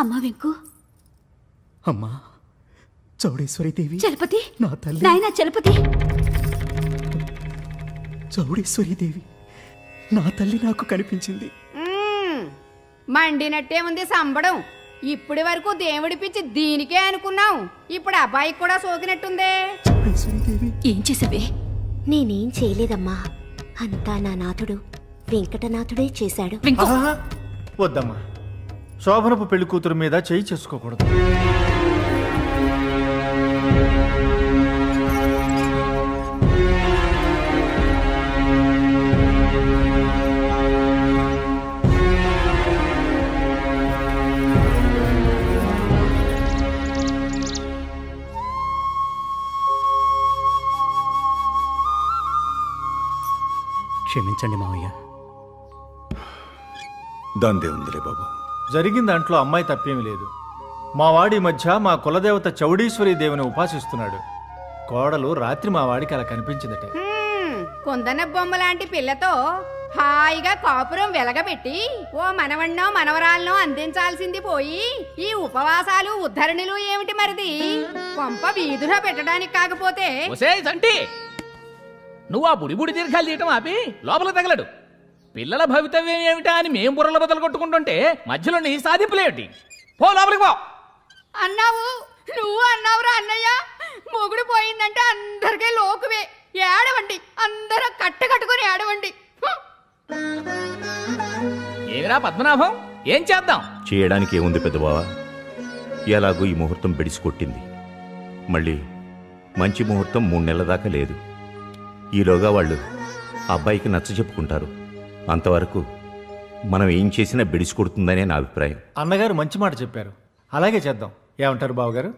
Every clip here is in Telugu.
అమ్మా వెంకు, అమ్మా చౌడేశ్వరీదేవి, చలపతి నా తల్లి. నాయనా చలపతి, చౌడేశ్వరీదేవి నా తల్లి నాకు కనిపించింది. మండినట్టే ఉంది సంబడం. ఇప్పటి వరకు దేవుడి పిచ్చి దీనికే అనుకున్నాం, ఇప్పుడు అబ్బాయికి కూడా సోకినట్టుందే. చౌడేశ్వరీదేవి ఏం చేసావే? నేనేం చేయలేదమ్మా, అంతా నా నాథుడు వెంకటనాథుడే చేశాడు. వద్దమ్మా, శోభనపు పెళ్లి కూతురు మీద చేయి చేసుకోకూడదు. క్షమించండి మావయ్య. దాందే ఉందిలే బాబు. జరిగిన దాంట్లో అమ్మాయి తప్పేమీ లేదు. మా వాడి మధ్య మా కులదేవత చౌడీశ్వరి దేవిని ఉపాసిస్తున్నాడు. కోడలు రాత్రి మా వాడికి అలా కనిపించిందట. కుందన బొమ్మ లాంటి పిల్లతో హాయిగా కాపురం వెలగబెట్టి ఓ మనవన్నో మనవరాలనో అందించాల్సింది పోయి ఈ ఉపవాసాలు ఉద్ధరణలు ఏమిటి మరిది? కొంప వీధులో పెట్టడానికి కాకపోతే నువ్వు ఆ బుడి దీర్ఘాలు తీయటం ఆపి లోపల తగలడు. పిల్లల భవితవ్యం ఏమిటా అని మేం బుర్రల బద్దలు కొట్టుకుంటుంటే మధ్యలో నీ సాధింపులేమిటి? పో లోపలికి పో. అన్నావు, నువ్వు అన్నావురా అన్నయ్య. మొగుడు పోయిందంటే అందరికీ లోకువే. ఏడవండి, అందరూ కట్టుకొని ఏడవండి. ఏమిరా పద్మనాభం, ఏం చేద్దాం? చేయడానికి ఏముంది పెద్దబావా, ఎలాగూ ఈ ముహూర్తం బెడిసి కొట్టింది. మళ్ళీ మంచి ముహూర్తం 3 నెలల దాకా లేదు. ఈలోగా వాళ్ళు అబ్బాయికి నచ్చ చెప్పుకుంటారు. అంతవరకు మనం ఏం చేసినా బెడిసి కొడుతుందనే నా అభిప్రాయం. అన్నగారు మంచి మాట చెప్పారు, అలాగే చేద్దాం. ఏమంటారు బావగారు?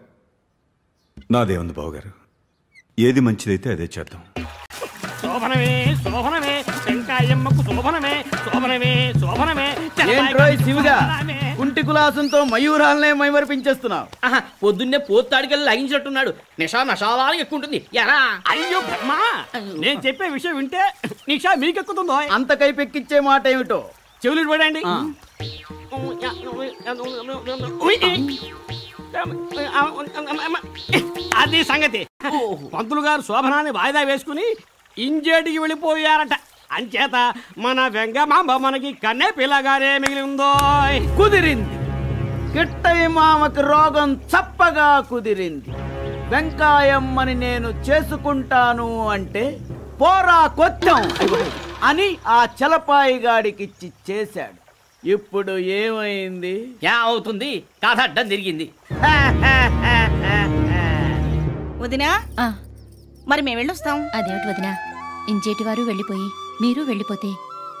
నాదే ఉంది బావగారు, ఏది మంచిదైతే అదే చేద్దాం. శోభనమే శోభనమే శంకాయమ్మకు శోభనమే శోభనమే శోభనమే. ఏంట్రోయ్ శివుగా, కుంటి కులాసంతో మయూరాలనే మైమరిపించేస్తున్నావు. పొద్దున్నే పోతాడికెళ్ళి లాగించినట్టున్నాడు. నషాలానికి ఎక్కువ ఉంటుంది. ఎలా? అయ్యో బ్రహ్మా, నేను చెప్పే విషయం వింటే నిషా మీకెక్కుతుందో. అంత కైపెక్కిచ్చే మాట ఏమిటో చెవులు పడండి. అది సంగతి. పంతులు గారు శోభనాన్ని వాయిదా వేసుకుని ఇంజేటికి వెళ్ళిపోయారట. అంచేత మన వెంగమాంబ మనకి కన్నే పిల్లగారే మిగిలి ఉందో. కుదిరింది. కిట్టయ్య మామకి రోగం చప్పగా కుదిరింది. వెంకాయమ్మని నేను చేసుకుంటాను అంటే పోరా కొత్తం అని ఆ చలపాయి గాడికిచ్చి చేశాడు. ఇప్పుడు ఏమైంది? అవుతుంది, కథ అడ్డం తిరిగింది. వదినా, మరి మేము వెళ్ళొస్తాం. అదేమిటి వదినా, ఇంచేటి వారు వెళ్ళిపోయి మీరు వెళ్ళిపోతే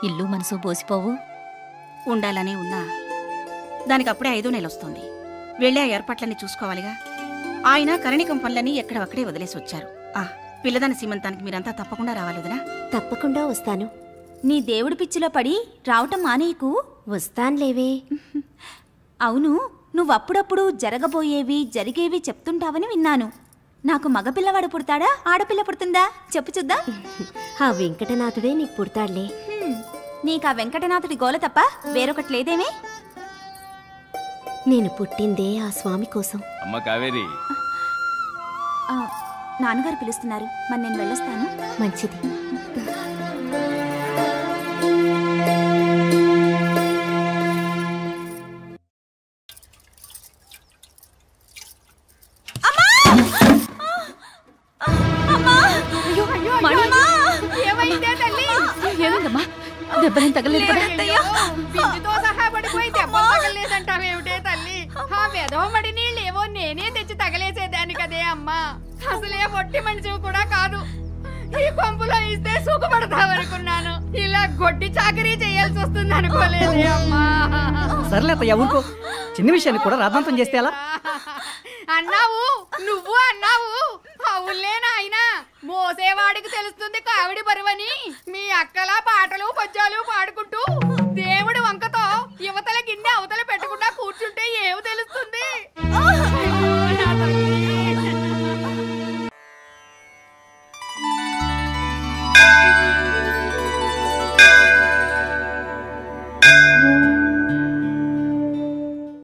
ఇల్లు మనసు పోసిపోవు. ఉండాలని ఉన్నా దానికి అప్పుడే 5వ నెల వస్తుంది. వెళ్ళి ఆ ఏర్పాట్లన్నీ చూసుకోవాలిగా. ఆయన కరణికం పనులని ఎక్కడక్కడే వదిలేసి వచ్చారు. పిల్లదాని సీమంతానికి మీరంతా తప్పకుండా రావాలి వదినా. తప్పకుండా వస్తాను. నీ దేవుడి పిచ్చిలో పడి రావటం మానేయకు. వస్తాన్లేవే. అవును, నువ్వప్పుడప్పుడు జరగబోయేవి జరిగేవి చెప్తుంటావని విన్నాను. నాకు మగపిల్లవాడు పుడతాడా, ఆడపిల్ల పుడుతుందా చెప్పు చూద్దాం. ఆ వెంకటనాథుడే నీకు పుడతాడులే. నీకు ఆ వెంకటనాథుడి గోల తప్ప వేరొకటి లేదేమే? నేను పుట్టిందే ఆ స్వామి కోసం. అమ్మ కావేరి, నాన్నగారు పిలుస్తున్నారు, మరి నేను వెళ్ళొస్తాను. మంచిది. ఏమైందమ్మా? దెబ్బలేం తగలేదు కదా? పిండితో సహా పడిపోయి దెబ్బలు తగలేదంటావేమిటే తల్లి? ఆ వెధవమడి నీళ్ళేవో నేనే తెచ్చి తగలేసేదాన్ని కదే అమ్మా. అసలే ఒట్టి మనిషి కూడా కాదు. ఈ కొంపులో ఇస్తే సుఖపడతావనుకున్నాను. ఇలా గొడ్డి చాకరీ చేయాల్సి వస్తుంది అనుకోలేదే అమ్మా. సర్లేతయ్య ఊరుకో, చిన్న విషయాన్ని కూడా రాద్ధాంతం చేస్తే ఎలా? అన్నావు, నువ్వు అన్నావు. అవునులే నాయనా, మోసేవాడికి తెలుస్తుంది కావిడి బరువని. మీ అక్కల పాటలు పద్యాలు పాడుకుంటూ దేవుడి వంకతో యువతల గిన్నె